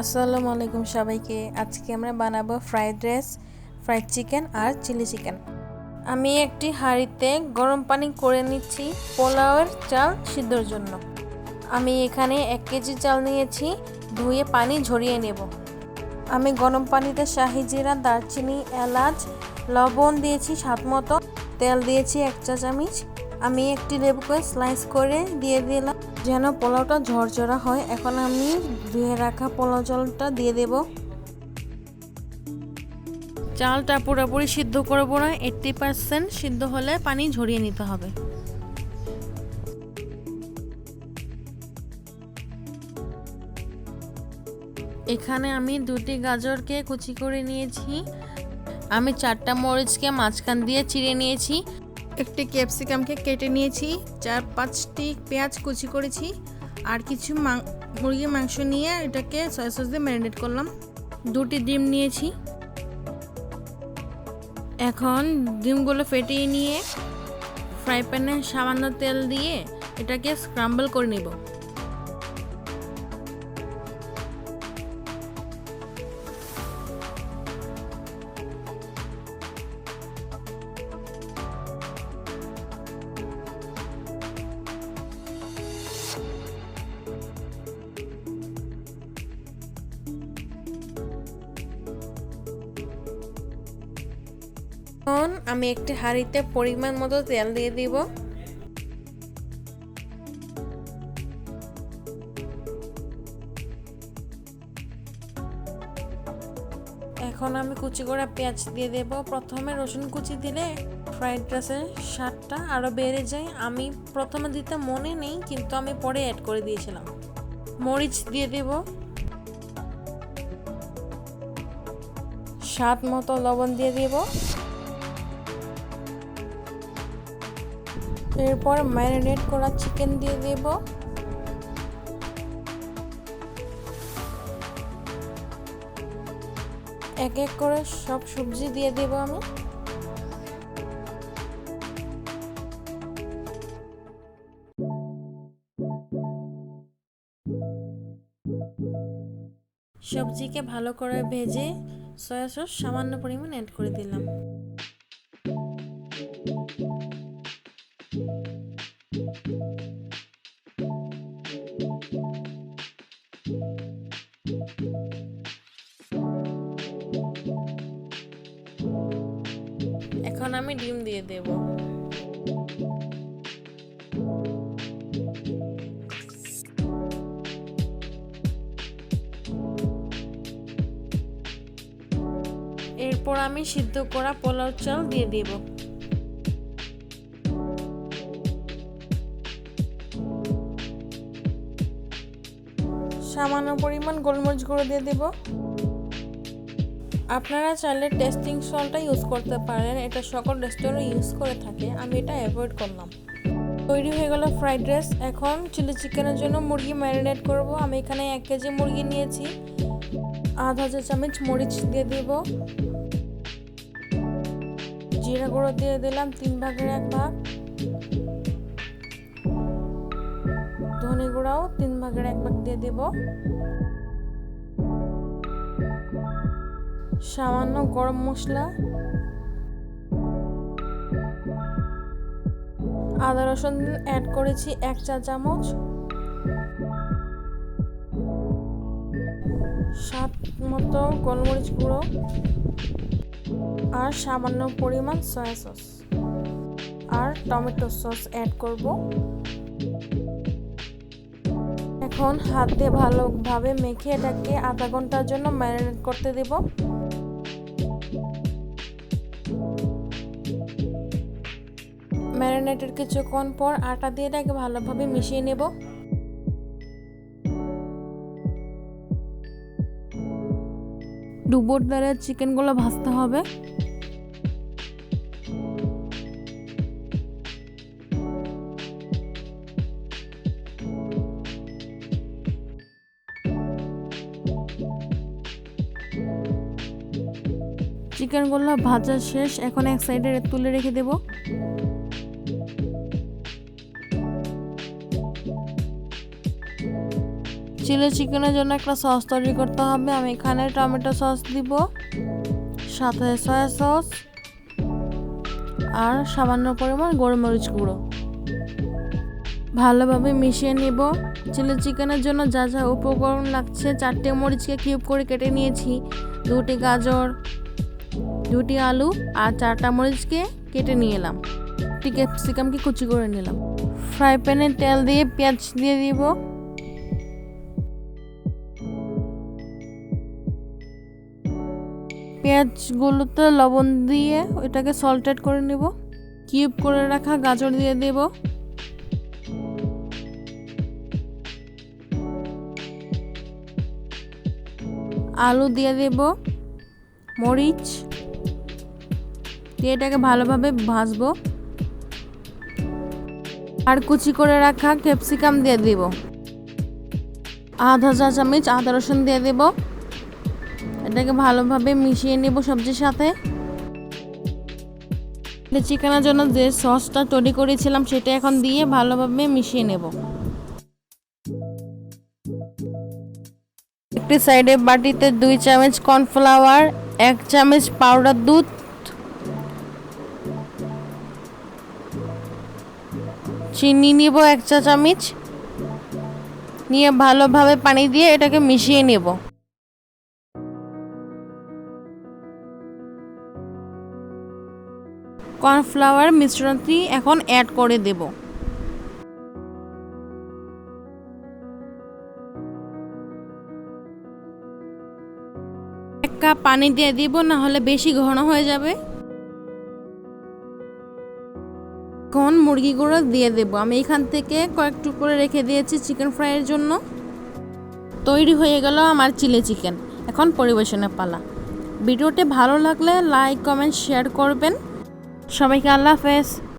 আসসালামু আলাইকুম সবাইকে। আজকে আমরা বানাবো ফ্রাইড রাইস, ফ্রাইড চিকেন আর চিলি চিকেন। আমি একটি হাঁড়িতে গরম পানি করে নিচ্ছি পোলাওয়ের চাল সিদ্ধর জন্য। আমি এখানে 1 কেজি চাল নিয়েছি, ধুয়ে পানি ঝরিয়ে নেব। আমি গরম পানিতে শাহি জিরা, দারচিনি, এলাচ, লবণ দিয়েছি স্বাদ মতো, তেল দিয়েছি 1 চা চামচ। আমি একটি লেবুকে স্লাইস করে দিয়ে দিলাম যেন পোলাওটা ঝরঝরা হয়। এখন আমি ধুয়ে রাখা পোলাও চালটা দিয়ে দেব। চালটা পুরোপুরি সিদ্ধ করব না, 80% সিদ্ধ হলে পানি ঝরিয়ে নিতে হবে। এখানে আমি 2টি গাজরকে কুচি করে নিয়েছি। আমি 4টা মরিচকে মাঝখান দিয়ে চিড়ে নিয়েছি। একটি ক্যাপসিকামকে কেটে নিয়েছি। 4-5টি পেঁয়াজ কুচি করেছি। আর কিছু মুরগির মাংস নিয়ে এটাকে সয়া সস দিয়ে ম্যারিনেট করলাম। 2টি ডিম নিয়েছি। এখন ডিমগুলো ফেটিয়ে নিয়ে ফ্রাই প্যানে সামান্য তেল দিয়ে এটাকে স্ক্রাম্বল করে নেব। এখন আমি একটি হাঁড়িতে পরিমাণ মতো তেল দিয়ে দিব। এখন আমি কুচি করা পেঁয়াজ দিয়ে দেব। প্রথমে রসুন কুচি দিলে ফ্রাইড রাইসের স্বাদটা আরও বেড়ে যায়। আমি প্রথমে দিতে মনে নেই, কিন্তু আমি পরে অ্যাড করে দিয়েছিলাম। মরিচ দিয়ে দেব, স্বাদ মতো লবণ দিয়ে দেব। এরপর ম্যারিনেট করা চিকেন দিয়ে দেব। এক এক করে সব সবজি দিয়ে দেব আমি। সবজিকে ভালো করে ভেজে সয়া সস সামান্য পরিমাণ অ্যাড করে দিলাম। এখন আমি ডিম দিয়ে দেব। এরপর আমি সিদ্ধ করা পোলাও চাল দিয়ে দেব। সামান্য পরিমাণ গোলমরিচ গুঁড়ো দিয়ে দেব। আপনারা চাইলে টেস্টিং সল্টটা ইউজ করতে পারেন, এটা সকল রেস্টুরেন্টে ইউজ করে থাকে, আমি এটা অ্যাভয়েড করলাম। তৈরি হয়ে গেল ফ্রাইড রাইস। এখন চিলি চিকেনের জন্য মুরগি ম্যারিনেট করব। আমি এখানে 1 কেজি মুরগি নিয়েছি। আধা চা চামচ মরিচ দিয়ে দেব। জিরা গুঁড়ো দিয়ে দিলাম 3 ভাগের 1 ভাগ। ধনে গুঁড়াও 3 ভাগের 1 ভাগ দিয়ে দেব। সামান্য গরম মশলা, আদা রসুন অ্যাড করেছি 1 চা চামচ, স্বাদ মতো গোলমরিচ গুঁড়ো আর সামান্য পরিমাণ সয়া সস আর টমেটো সস অ্যাড করব। এখন হাত দিয়ে ভালোভাবে মেখে এটাকে আধা ঘন্টার জন্য ম্যারিনেট করতে দেব। ম্যারিনেটের কিছুক্ষণ পর আটা দিয়ে এটাকে ভালোভাবে মিশিয়ে নেব। ডুবোর দ্বারা চিকেনগুলো ভাজতে হবে। চিকেনগুলো ভাজা শেষ। এখন এক সাইডে তুলে রেখে দেব। চিলি চিকেনের জন্য একটা সস তৈরি করতে হবে। আমি এখানে টমেটো সস দিব, সাথে সয়া সস আর সামান্য পরিমাণ গোলমরিচ গুঁড়ো। ভালোভাবে মিশিয়ে নিব। চিলি চিকেনের জন্য যা যা উপকরণ লাগছে, 4টে মরিচকে কিউব করে কেটে নিয়েছি, 2টি গাজর, 2টি আলু আর 4টা মরিচকে কেটে নিয়ে এলাম। একটি ক্যাপসিকামকে কুচি করে নিলাম। ফ্রাই প্যানে তেল দিয়ে পেঁয়াজ দিয়ে দিব। পেঁয়াজগুলোতে লবণ দিয়ে এটাকে সল্টেড করে নেব। কিউব করে রাখা গাজর দিয়ে দেব। আলু দিয়ে দেব, মরিচ দিয়ে এটাকে ভালোভাবে ভাজবো। আর কুচি করে রাখা ক্যাপসিকাম দিয়ে দেব। আধা চা চামচ আদা রসুন দিয়ে দেব। এটাকে ভালোভাবে মিশিয়ে নেব সবজির সাথে। চিকেনের জন্য যে সসটা তৈরি করেছিলাম সেটা এখন দিয়ে ভালোভাবে মিশিয়ে নেব। একটি সাইডে বাটিতে 2 চামচ কর্নফ্লাওয়ার, 1 চামচ পাউডার দুধ, চিনি নিব 1 চা চামচ, নিয়ে ভালোভাবে পানি দিয়ে এটাকে মিশিয়ে নেব। কর্নফ্লাওয়ার মিশ্রণটি এখন অ্যাড করে দেব। এক কাপ পানি দিয়ে দিব, না হলে বেশি ঘন হয়ে যাবে। এখন মুরগিগুলো দিয়ে দেব। আমি এখান থেকে কয়েক টুকরো রেখে দিয়েছি চিকেন ফ্রাইয়ের জন্য। তৈরি হয়ে গেল আমার চিলি চিকেন। এখন পরিবেশনের পালা। ভিডিওটি ভালো লাগলে লাইক, কমেন্ট, শেয়ার করবেন। সবাইকে আল্লাহ হাফেজ।